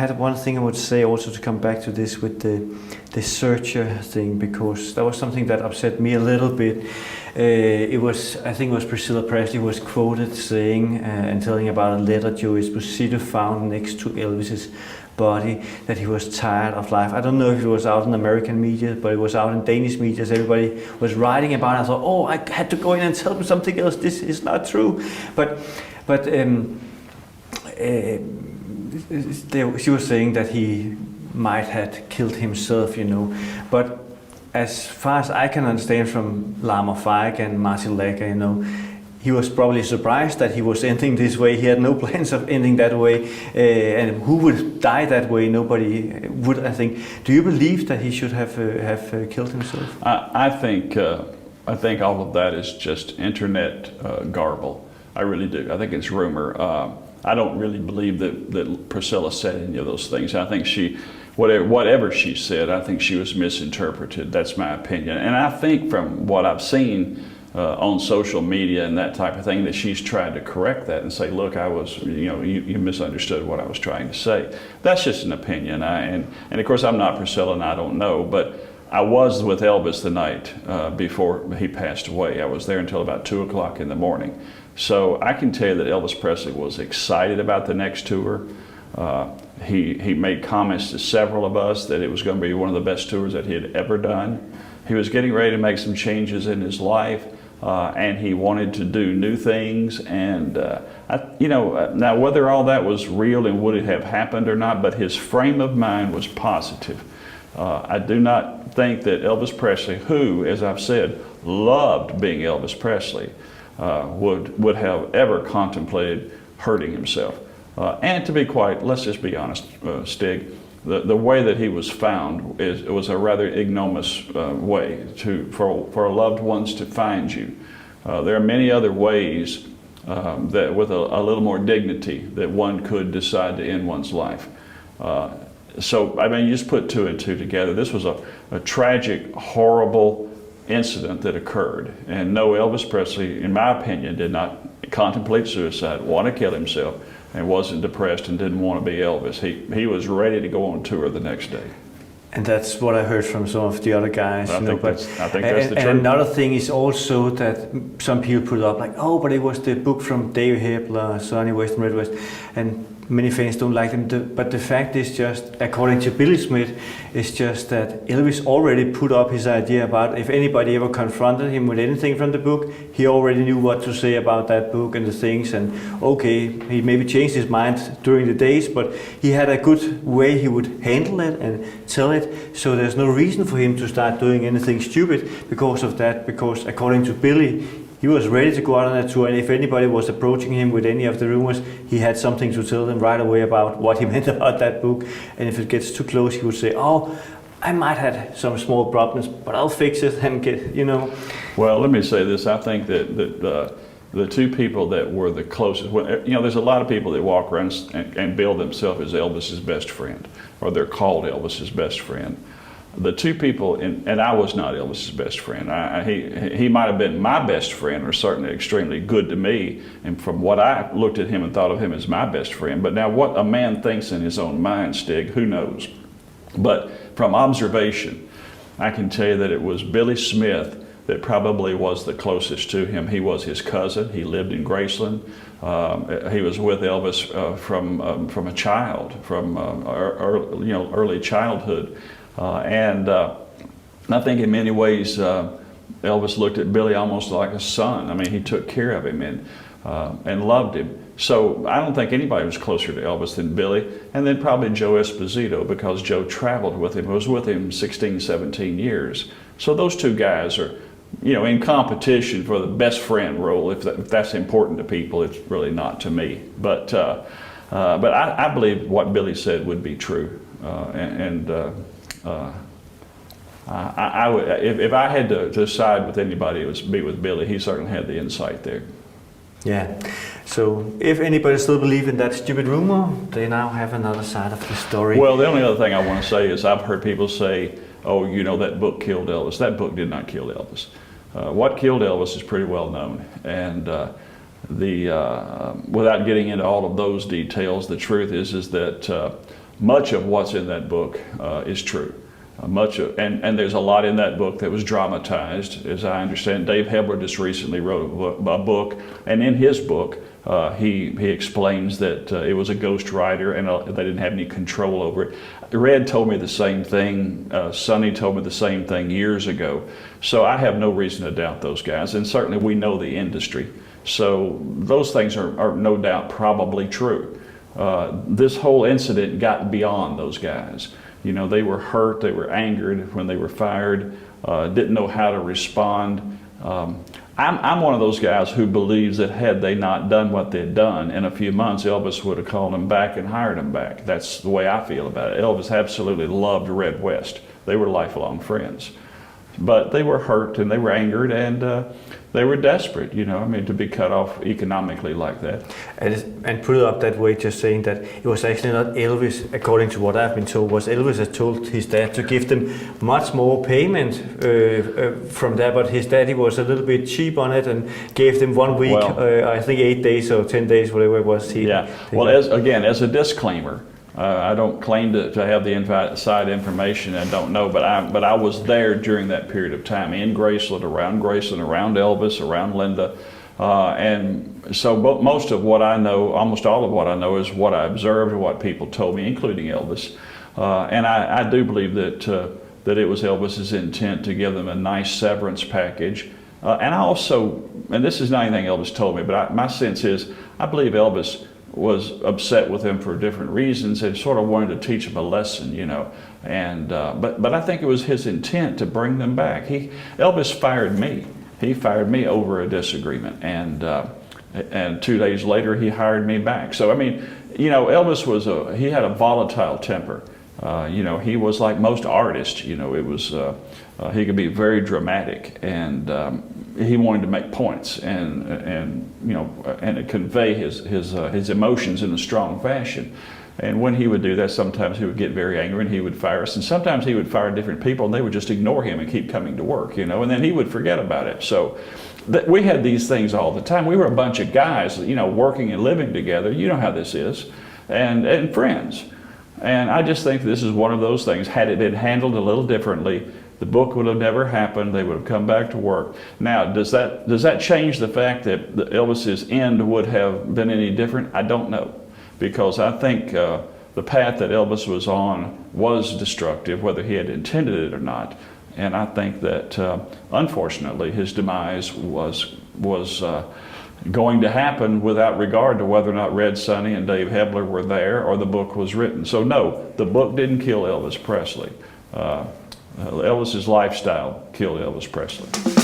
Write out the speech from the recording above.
had one thing I would say also to come back to this with the searcher thing, because that was something that upset me a little bit. I think it was Priscilla Presley who was quoted saying and telling about a letter Joe Esposito found next to Elvis's body, that he was tired of life. I don't know if it was out in American media, but it was out in Danish media. So everybody was writing about it. I thought, oh, I had to go in and tell them something else. This is not true. But she was saying that he might have killed himself, you know. But as far as I can understand from Lama Feig and Martin Lager, you know, he was probably surprised that he was ending this way. He had no plans of ending that way. And who would die that way? Nobody would, I think. Do you believe that he should have killed himself? I think all of that is just internet garble. I really do. I think it's rumor. I don't really believe that Priscilla said any of those things. I think whatever she said, I think she was misinterpreted. That's my opinion. And I think from what I've seen on social media and that type of thing, that she's tried to correct that and say, look, you misunderstood what I was trying to say. That's just an opinion. And of course, I'm not Priscilla and I don't know, but I was with Elvis the night before he passed away. I was there until about 2 o'clock in the morning. So I can tell you that Elvis Presley was excited about the next tour. He made comments to several of us that it was going to be one of the best tours that he had ever done. He was getting ready to make some changes in his life, and he wanted to do new things. And now whether all that was real and would it have happened or not, but his frame of mind was positive. I do not think that Elvis Presley, who, as I've said, loved being Elvis Presley, would have ever contemplated hurting himself. And to be quite, let's just be honest, Stig, the way that he was found was a rather ignominious way for loved ones to find you. There are many other ways that with a little more dignity that one could decide to end one's life. So, I mean, you just put two and two together. This was a tragic, horrible incident that occurred. And no, Elvis Presley, in my opinion, did not contemplate suicide, want to kill himself, and wasn't depressed and didn't want to be Elvis. He was ready to go on tour the next day. And that's what I heard from some of the other guys. I think that's the truth. And another thing is also that some people put up like, oh, but it was the book from David Hebler, Sonny West and Red West, and many fans don't like them. But the fact is just, according to Billy Smith, it's just that Elvis already put up his idea about if anybody ever confronted him with anything from the book, he already knew what to say about that book and the things. And okay, he maybe changed his mind during the days, but he had a good way he would handle it and tell it. So there's no reason for him to start doing anything stupid because of that, because according to Billy, he was ready to go out on that tour, and if anybody was approaching him with any of the rumors, he had something to tell them right away about what he meant about that book. And if it gets too close, he would say, oh, I might have some small problems, but I'll fix it and get, you know. Well, let me say this. I think that the two people that were the closest, there's a lot of people that walk around and bill themselves as Elvis's best friend, or they're called Elvis's best friend. The two people, and I was not Elvis's best friend. He might have been my best friend, or certainly extremely good to me. And from what I looked at him and thought of him as my best friend. But now what a man thinks in his own mind, Stig, who knows? But from observation, I can tell you that it was Billy Smith that probably was the closest to him. He was his cousin. He lived in Graceland. He was with Elvis from a child, from early childhood. And I think in many ways Elvis looked at Billy almost like a son. I mean, he took care of him and loved him. So I don't think anybody was closer to Elvis than Billy. And then probably Joe Esposito, because Joe traveled with him, was with him 16, 17 years. So those two guys are, in competition for the best friend role. If that's important to people, it's really not to me. But I believe what Billy said would be true. I would, if I had to side with anybody, it would be with Billy. He certainly had the insight there. Yeah. So if anybody still believes in that stupid rumor, they now have another side of the story. Well, the only other thing I want to say is I've heard people say, oh, that book killed Elvis. That book did not kill Elvis. What killed Elvis is pretty well known. And without getting into all of those details, the truth is that much of what's in that book is true. And there's a lot in that book that was dramatized, as I understand. Dave Hebler just recently wrote a book, and in his book, he explains that it was a ghost writer and they didn't have any control over it. Red told me the same thing. Sonny told me the same thing years ago. So I have no reason to doubt those guys, and certainly we know the industry. So those things are no doubt probably true. This whole incident got beyond those guys. You know, they were hurt, they were angered when they were fired, didn't know how to respond. I'm one of those guys who believes that had they not done what they'd done, in a few months Elvis would have called them back and hired them back. That's the way I feel about it. Elvis absolutely loved Red West. They were lifelong friends. But they were hurt and they were angered and they were desperate, you know, I mean, to be cut off economically like that. And put it up that way, just saying that it was actually not Elvis, according to what I've been told, was Elvis that told his dad to give them much more payment from that, but his daddy was a little bit cheap on it and gave them 1 week, I think 8 days or 10 days, whatever it was. Well, as a disclaimer, I don't claim to have the inside information. I don't know, but I was there during that period of time in Graceland, around Elvis, around Linda, and so most of what I know, almost all of what I know, is what I observed and what people told me, including Elvis. And I do believe that it was Elvis's intent to give them a nice severance package. And I also, and this is not anything Elvis told me, but my sense is I believe Elvis was upset with him for different reasons and sort of wanted to teach him a lesson, you know. And but I think it was his intent to bring them back. Elvis fired me. He fired me over a disagreement, and 2 days later he hired me back. So I mean, you know, Elvis he had a volatile temper. You know, he was like most artists. You know, it was he could be very dramatic, and he wanted to make points and you know, and to convey his emotions in a strong fashion. And when he would do that, sometimes he would get very angry and he would fire us, and sometimes he would fire different people and they would just ignore him and keep coming to work, you know, and then he would forget about it. So we had these things all the time. We were a bunch of guys, you know, working and living together. You know how this is, and friends. And I just think this is one of those things. Had it been handled a little differently, the book would have never happened. They would have come back to work. Now, does that change the fact that Elvis's end would have been any different? I don't know, because I think the path that Elvis was on was destructive, whether he had intended it or not. And I think that unfortunately his demise was going to happen without regard to whether or not Red, Sonny, and Dave Hebler were there or the book was written. So no, the book didn't kill Elvis Presley. Elvis's lifestyle killed Elvis Presley.